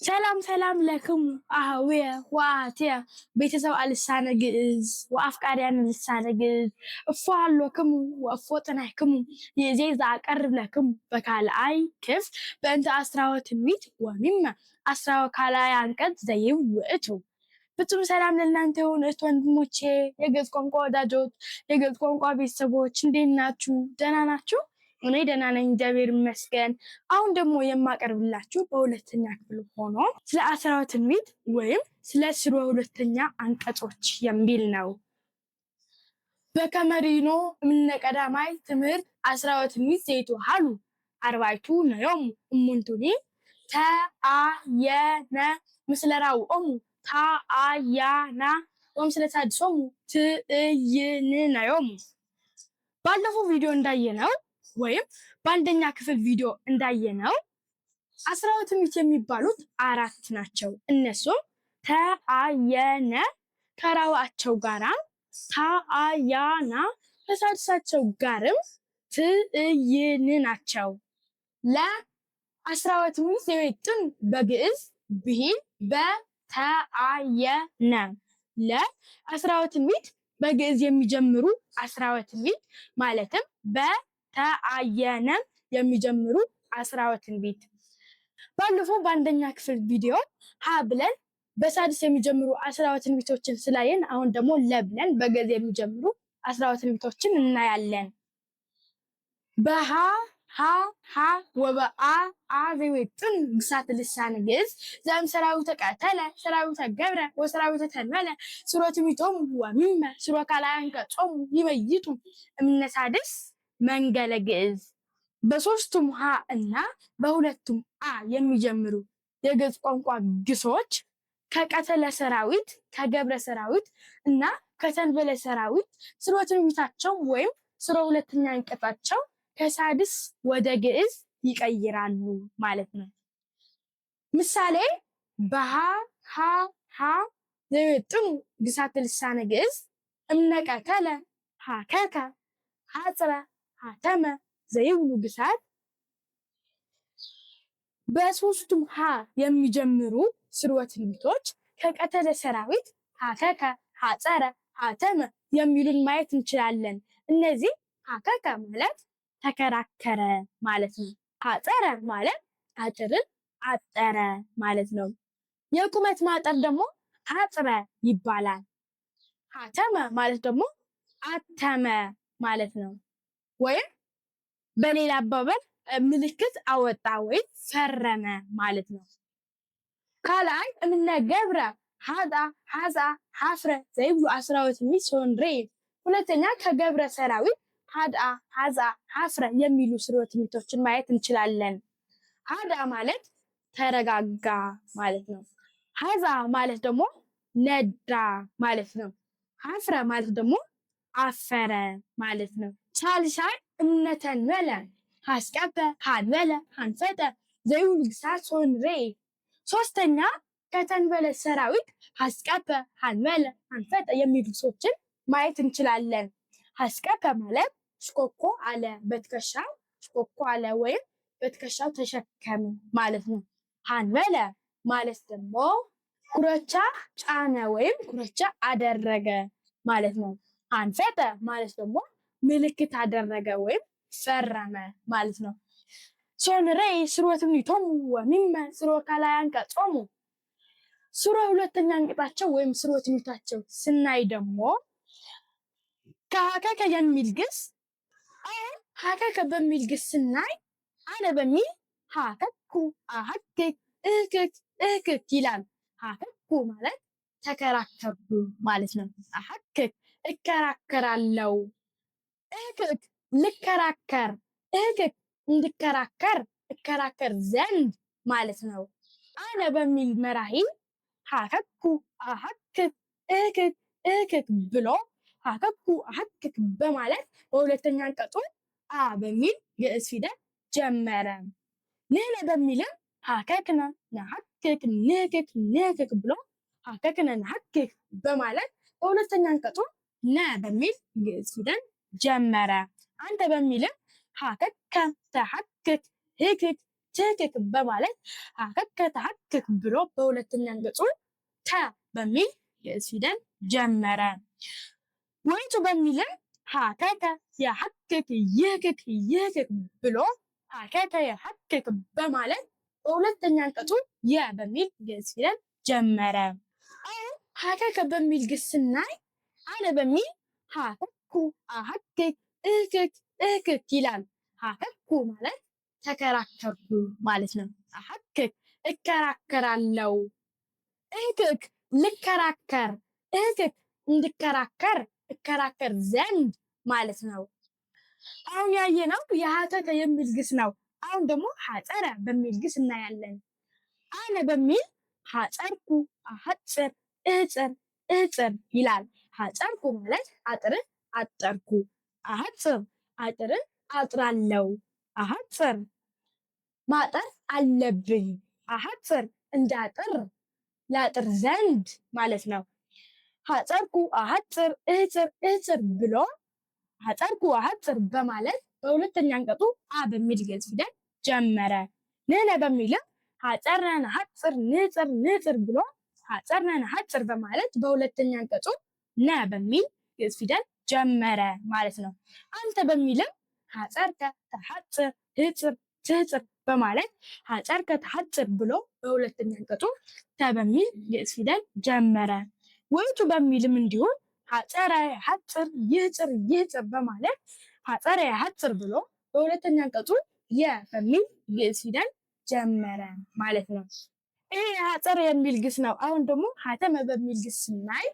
ሰላም ሰላም ለክሙ አህውየ ወአትየ ቤተሰብ አልሳነ ግዕዝ ወአፍቃርያን ልሳነ ግዕዝ እፎ ሃሎክሙ ወእፎ ጥናሕክሙ ይእዜ ዘአቀርብ ለክሙ በካልአይ ክፍል በእንተ አስራወ ትንቢት ወሚመ አስራወ ካልአይ አንቀጽ ዘይውእቱ። ፍጹም ሰላም ለእናንተ ይሁን እህት ወንድሞቼ፣ የግዕዝ ቋንቋ ወዳጆች፣ የግዕዝ ቋንቋ ቤተሰቦች እንዴት ናችሁ? ደህና ናችሁ? እኔ ደህና ነኝ፣ እግዚአብሔር ይመስገን። አሁን ደግሞ የማቀርብላችሁ በሁለተኛ ክፍል ሆኖ ስለ አስራወ ትንቢት ወይም ስለ ስርወ ሁለተኛ አንቀጾች የሚል ነው። በከመ ርኢኖ እምነ ቀዳማይ ትምህርት አስራወ ትንቢት ዘይትወሃሉ አርባዕቱ ነዮሙ እሙንቱኒ ተአየነ ምስለ ራውኦሙ ተአያና ወምስለ ሳድሶሙ ትዕይንነዮሙ። ባለፈው ቪዲዮ እንዳየነው ወይም በአንደኛ ክፍል ቪዲዮ እንዳየነው አስራወ ትንቢት የሚባሉት አራት ናቸው። እነሱም ተአየነ ከራውአቸው ጋራም፣ ተአያና ከሳድሳቸው ጋርም ትዕይን ናቸው። ለአስራወ ትንቢት ዘይወጥን በግዕዝ ብሂል በተአየነ። ለአስራወ ትንቢት በግዕዝ የሚጀምሩ አስራወ ትንቢት ማለትም በተአየነ የሚጀምሩ አስራወ ትንቢት። ባለፈው በአንደኛ ክፍል ቪዲዮ ሀ ብለን በሳድስ የሚጀምሩ አስራወ ትንቢቶችን ስላየን አሁን ደግሞ ለብለን በግዕዝ የሚጀምሩ አስራወ ትንቢቶችን እናያለን። በሀ ሀ ሀ ወበአ አ ዘይወጥን ግሳት ልሳነ ግዕዝ ዘእም ሰራዊተ ቀተለ ሰራዊተ ገብረ ወሰራዊተ ተንበለ ስርወ ትንቢቶሙ ወሚመ ስርወ ካልአይ አንቀጾሙ ይመይጡ እምነ ሳድስ መንገለ ግዕዝ። በሶስቱም ሀ እና በሁለቱም አ የሚጀምሩ የግዕዝ ቋንቋ ግሶች ከቀተለ ሰራዊት፣ ከገብረ ሰራዊት እና ከተንበለ ሰራዊት ስርወ ትንቢታቸው ወይም ስርወ ሁለተኛ አንቀጻቸው ከሳድስ ወደ ግዕዝ ይቀይራሉ ማለት ነው። ምሳሌ በሀ ሀ ሀ ዘይወጥኑ ግሳት ልሳነ ግዕዝ እምነ ቀተለ ሀከከ ሐጽረ ሀተመ ዘይብሉ ግሳት። በሶስቱም ሀ የሚጀምሩ ስርወ ትንቢቶች ከቀተለ ሰራዊት፣ ሀከከ፣ ሐጸረ፣ ሀተመ የሚሉን ማየት እንችላለን። እነዚህ ሀከከ ማለት ተከራከረ ማለት ነው። ሐጸረ ማለት አጥርን አጠረ ማለት ነው። የቁመት ማጠር ደግሞ ሐጽረ ይባላል። ሀተመ ማለት ደግሞ አተመ ማለት ነው። ወይም በሌላ አባባል ምልክት አወጣ ወይም ፈረመ ማለት ነው። ካልአይ እምነ ገብረ ሀጣ ሐፃ ሐፍረ ዘይብሉ አስራወ ትንቢት ሶንሬ። ሁለተኛ ከገብረ ሰራዊት ሀዳ ሐፃ ሐፍረ የሚሉ ስርወ ትንቢቶችን ማየት እንችላለን። ሀዳ ማለት ተረጋጋ ማለት ነው። ሐፃ ማለት ደግሞ ነዳ ማለት ነው። ሐፍረ ማለት ደግሞ አፈረ ማለት ነው። ሳልሳይ እምነ ተንበለ ሐስቀበ ሀንበለ ሀንፈጠ ዘይብሉ ግሳት ሶንሬ። ሶስተኛ ከተንበለ ሰራዊት ሐስቀበ ሀንበለ ሀንፈጠ የሚሉ ሰዎችን ማየት እንችላለን። ሐስቀበ ማለት ሽኮኮ አለ በትከሻው ሽኮኮ አለ ወይም በትከሻው ተሸከመ ማለት ነው። ሀንበለ ማለት ደግሞ ኩረቻ ጫነ ወይም ኩረቻ አደረገ ማለት ነው። ሀንፈጠ ማለት ደግሞ ምልክት አደረገ ወይም ፈረመ ማለት ነው። ሶንሬ ስርወ ትንቢቶሙ ወሚመ ስርወ ካልአይ አንቀጾሙ። ስርወ ሁለተኛ አንቀጻቸው ወይም ስርወ ትንቢታቸው ስናይ ደግሞ ከሀከከ የሚል ግስ አሁን ሀከከ በሚል ግስ ስናይ አነ በሚል ሀከኩ አሀክክ እህክክ እህክክ ይላል። ሀከኩ ማለት ተከራከርኩ ማለት ነው። አሀክክ እከራከራለው። እህክክ ልከራከር፣ እህክክ እንድከራከር እከራከር ዘንድ ማለት ነው። አነ በሚል መራሂ ሀከኩ አሀክክ እህክክ እህክክ ብሎ ሀከኩ አሀክክ በማለት በሁለተኛ አንቀጹ አ በሚል ግዕዝ ፊደል ጀመረ። ንሕነ በሚልም ሀከክነ ነሐክክ ንህክክ ንህክክ ብሎ ሀከክነ ነሐክክ በማለት በሁለተኛ አንቀጹ ነ በሚል ግዕዝ ፊደል ጀመረ። አንተ በሚልም ሀከከ ተሐክክ ህክክ ትክክ በማለት ሀከከ ተሐክክ ብሎ በሁለተኛ አንቀጹ ተ በሚል ግዕዝ ፊደል ጀመረ። ወይቱ በሚልም ሀከከ የሐክክ ይህክክ ይህክክ ብሎ ሀከከ የሐክክ በማለት በሁለተኛ አንቀጹ የ በሚል ግዕዝ ፊደል ጀመረ። አሁን ሀከከ በሚል ግስ ስናይ አነ በሚል ሀከኩ አሐክክ እህክክ እህክክ ይላል። ሀከኩ ማለት ተከራከርኩ ማለት ነው። አሐክክ እከራከራለው፣ እህክክ ልከራከር፣ እህክክ እንድከራከር እከራከር ዘንድ ማለት ነው። አሁን ያየነው የሀከከ የሚል ግስ ነው። አሁን ደግሞ ሀፀረ በሚል ግስ እናያለን። አነ በሚል ሀፀርኩ አሐፅር እህፅር እህፅር ይላል። ሀፀርኩ ማለት አጥርን አጠርኩ፣ አሐፅር አጥርን አጥራለው፣ አሐፅር ማጠር አለብኝ፣ አሐፅር እንዳጥር ላጥር ዘንድ ማለት ነው። ሀፀርኩ አሐፅር እህፅር እህፅር ብሎ ሀፀርኩ አሐፅር በማለት በሁለተኛ አንቀጹ አ በሚል ግዕዝ ፊደል ጀመረ። ንሕነ በሚልም ሀፀርነ ነሐፅር ንሕፅር ንሕፅር ብሎ ሀፀርነ ነሐፅር በማለት በሁለተኛ አንቀጹ ነ በሚል ግዕዝ ፊደል ጀመረ ማለት ነው። አንተ በሚልም ሀፀርከ ተሐፅር ህፅር ትህፅር በማለት ሀፀርከ ተሐፅር ብሎ በሁለተኛ አንቀጹ ተ በሚል ግዕዝ ፊደል ጀመረ። ወይቱ በሚልም እንዲሁም ሀፀረ የሐፅር ይህፅር ይህፅር በማለት ሀፀረ የሐፅር ብሎ በሁለተኛ አንቀጹ የ በሚል ግዕዝ ፊደል ጀመረ ማለት ነው። ይህ ሀፀረ የሚል ግስ ነው። አሁን ደግሞ ሀተመ በሚል ግስ ስናይ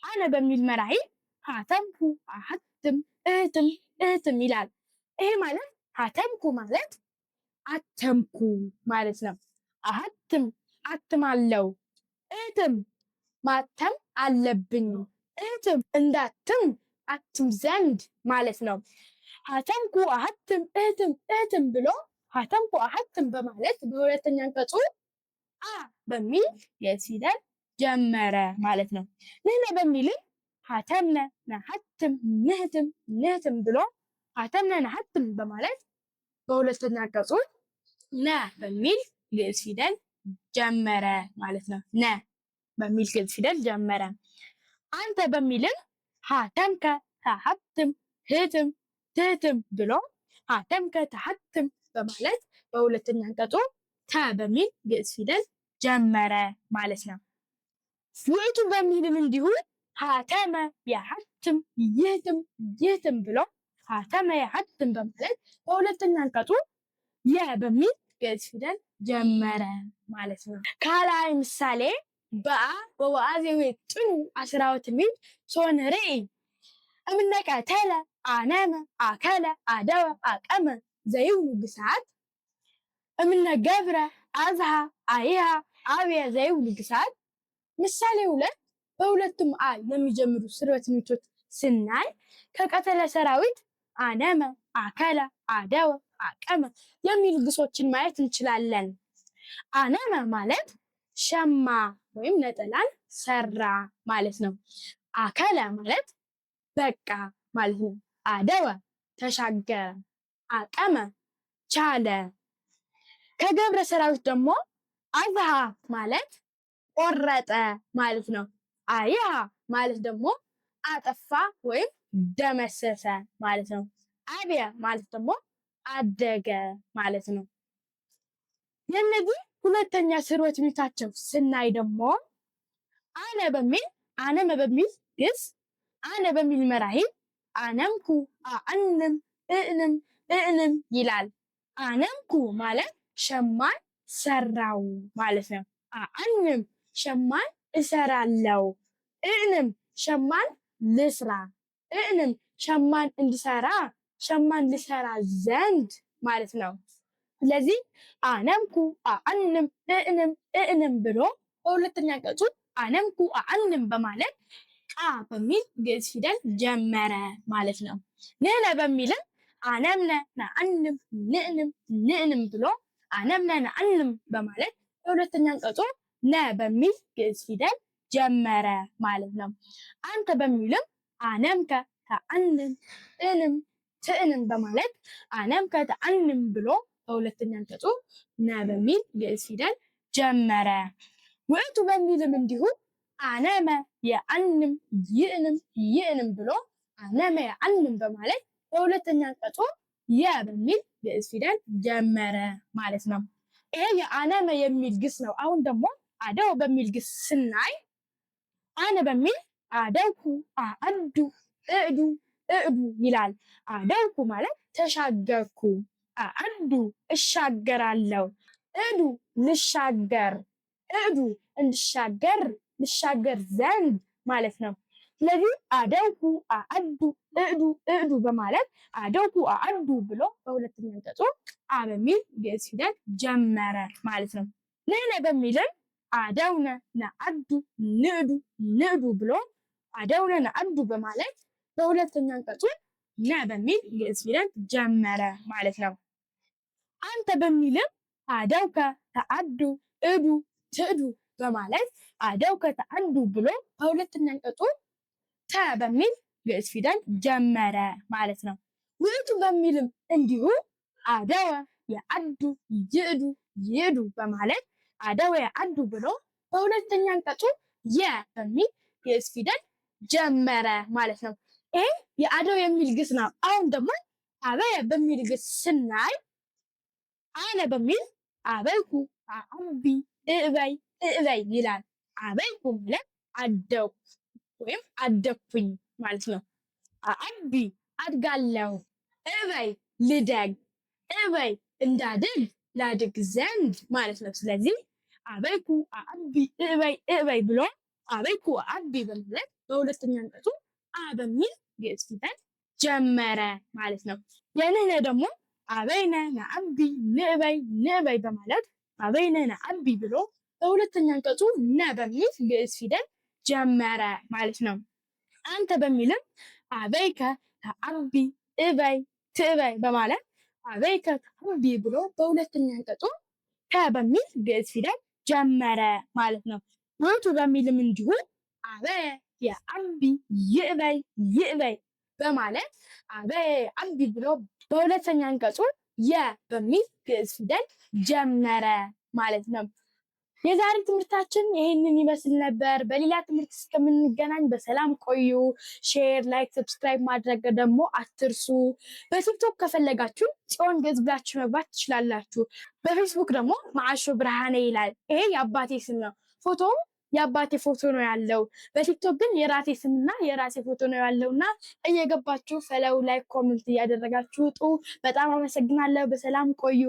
አነ በሚል መራሒ ሀተምኩ አሐትም እህትም እህትም ይላል። ይሄ ማለት ሀተምኩ ማለት አተምኩ ማለት ነው። አሐትም አትማለው፣ እህትም ማተም አለብኝ፣ እህትም እንዳትም አትም ዘንድ ማለት ነው። ሀተምኩ አሐትም እህትም እህትም ብሎ ሀተምኩ አሐትም በማለት በሁለተኛ አንቀጹ አ በሚል ግዕዝ ፊደል ጀመረ ማለት ነው። ንሕነ በሚልም ሀተምነ ነሐትም ንህትም ንህትም ብሎ ሀተምነ ነሐትም በማለት በሁለተኛ አንቀጹ ነ በሚል ግዕዝ ፊደል ጀመረ ማለት ነው። ነ በሚል ግዕዝ ፊደል ጀመረ። አንተ በሚልም ሀተምከ ተሐትም ህትም ትህትም ብሎ ሀተምከ ተሐትም በማለት በሁለተኛ አንቀጹ ተ በሚል ግዕዝ ፊደል ጀመረ ማለት ነው። ውእቱ በሚልም እንዲሁ ሀተመ የሐትም ይህትም ይህትም ብሎ ሀተመ የሐትም በማለት በሁለተኛ አንቀጹ የ በሚል ግዕዝ ፊደል ጀመረ ማለት ነው። ካልአይ ምሳሌ በአ ወወአዜዌ ጥኑ አስራወት ሚል ሶንርኢ እምነቀተለ አነመ አከለ አደወ አቀመ ዘይብሉ ግሳት እምነገብረ አዝሃ አይሃ አብየ ዘይብሉ ግሳት። ምሳሌ ሁለት በሁለቱም አ የሚጀምሩ ስርወ ትምህርቶች ስናይ ከቀተለ ሰራዊት አነመ አከለ አደወ አቀመ የሚሉ ግሶችን ማየት እንችላለን። አነመ ማለት ሸማ ወይም ነጠላን ሰራ ማለት ነው። አከለ ማለት በቃ ማለት ነው። አደወ ተሻገረ፣ አቀመ ቻለ። ከገብረ ሰራዊት ደግሞ አዝሃ ማለት ቆረጠ ማለት ነው። አይሃ ማለት ደግሞ አጠፋ ወይም ደመሰሰ ማለት ነው። አብየ ማለት ደግሞ አደገ ማለት ነው። የእነዚህ ሁለተኛ ስርወ ትምህርታቸው ስናይ ደግሞ አነ በሚል አነመ በሚል ግስ አነ በሚል መራሒ አነምኩ አአንም እእንም እእንም ይላል። አነምኩ ማለት ሸማን ሰራው ማለት ነው። አአንም ሸማን እሰራለው፣ እእንም ሸማን ልስራ፣ እእንም ሸማን እንድሰራ ሸማን ልሰራ ዘንድ ማለት ነው። ስለዚህ አነምኩ አአንም እእንም እእንም ብሎ በሁለተኛ አንቀጹ አነምኩ አአንም በማለት ቃ በሚል ግዕዝ ፊደል ጀመረ ማለት ነው። ንሕነ በሚልም አነምነ ነአንም ንእንም ንእንም ብሎ አነምነ ነአንም በማለት በሁለተኛ አንቀጹ ነ በሚል ግዕዝ ፊደል ጀመረ ማለት ነው። አንተ በሚልም አነምከ ተአንም እንም ትእንም በማለት አነምከ ተአንም ብሎ በሁለተኛ አንቀጹ ነ በሚል ግዕዝ ፊደል ጀመረ። ውእቱ በሚልም እንዲሁ አነመ የአንም ይእንም ብሎ አነመ የአንም በማለት በሁለተኛ አንቀጹ የ በሚል ግዕዝ ፊደል ጀመረ ማለት ነው። ይሄ የአነመ የሚል ግስ ነው። አሁን ደግሞ አደው በሚል ግስ ስናይ አነ በሚል አደውኩ፣ አአዱ፣ እዕዱ ይላል። አደውኩ ማለት ተሻገርኩ፣ አአዱ እሻገራለሁ፣ እዕዱ ልሻገር፣ እዕዱ እንድሻገር ልሻገር ዘንድ ማለት ነው። ስለዚህ አደውኩ፣ አአዱ፣ እዕዱ በማለት አደውኩ፣ አአዱ ብሎ በሁለተኛ አንቀጹ አ በሚል ግዕዝ ፊደል ጀመረ ማለት ነው። ንሕነ በሚልም አደውነ ነአዱ ንዕዱ ብሎ አደውነ ነአዱ በማለት በሁለተኛ አንቀጹ ነ በሚል ግዕዝ ፊደል ጀመረ ማለት ነው። አንተ በሚልም አደውከ ተአዱ ትዕዱ በማለት አደውከ ተአዱ ብሎ በሁለተኛ አንቀጹ ተ በሚል ግዕዝ ፊደል ጀመረ ማለት ነው። ውእቱ በሚልም እንዲሁ አደወ የአዱ ይዕዱ በማለት አደወ የአዱ ብሎ በሁለተኛ አንቀጹ የ በሚል ግዕዝ ፊደል ጀመረ ማለት ነው። ይሄ የአደው የሚል ግስ ነው። አሁን ደግሞ አበየ በሚል ግስ ስናይ አነ በሚል አበይኩ፣ አአቢ፣ እዕበይ ይላል። አበይኩ ማለት አደውኩ ወይም አደግኩኝ ማለት ነው። አአቢ አድጋለሁ፣ እዕበይ ልደግ፣ እዕበይ እንዳድግ ላድግ ዘንድ ማለት ነው። ስለዚህ አበይኩ፣ አአቢ፣ እዕበይ ብሎ አበይኩ፣ አአቢ በማለት በሁለተኛ አንቀጹ አ በሚል ግዕዝ ፊደል ጀመረ ማለት ነው። የንሕነ ደግሞ አበይነ ነአቢ ንዕበይ በማለት አበይነ ነአቢ ብሎ በሁለተኛ አንቀጹ ነ በሚል ግዕዝ ፊደል ጀመረ ማለት ነው። አንተ በሚልም አበይከ ተአቢ ትዕበይ በማለት አበይከ ተአቢ ብሎ በሁለተኛ አንቀጹ ከ በሚል ግዕዝ ፊደል ጀመረ ማለት ነው። ውእቱ በሚልም እንዲሁ አበየ የአቢ ይዕበይ በማለት አበየ የአቢ ብሎ በሁለተኛ አንቀጹ የ በሚል ግዕዝ ፊደል ጀመረ ማለት ነው። የዛሬ ትምህርታችን ይህንን ይመስል ነበር። በሌላ ትምህርት እስከምንገናኝ በሰላም ቆዩ። ሼር፣ ላይክ፣ ሰብስክራይብ ማድረግ ደግሞ አትርሱ። በቲክቶክ ከፈለጋችሁ ጽዮን ግዕዝ ብላችሁ መግባት ትችላላችሁ። በፌስቡክ ደግሞ ማዓሾ ብርሃኔ ይላል። ይሄ የአባቴ ስም ነው። ፎቶውም የአባቴ ፎቶ ነው ያለው። በቲክቶክ ግን የራሴ ስምና የራሴ ፎቶ ነው ያለው እና እየገባችሁ ፈለው፣ ላይክ፣ ኮሜንት እያደረጋችሁ ውጡ። በጣም አመሰግናለሁ። በሰላም ቆዩ።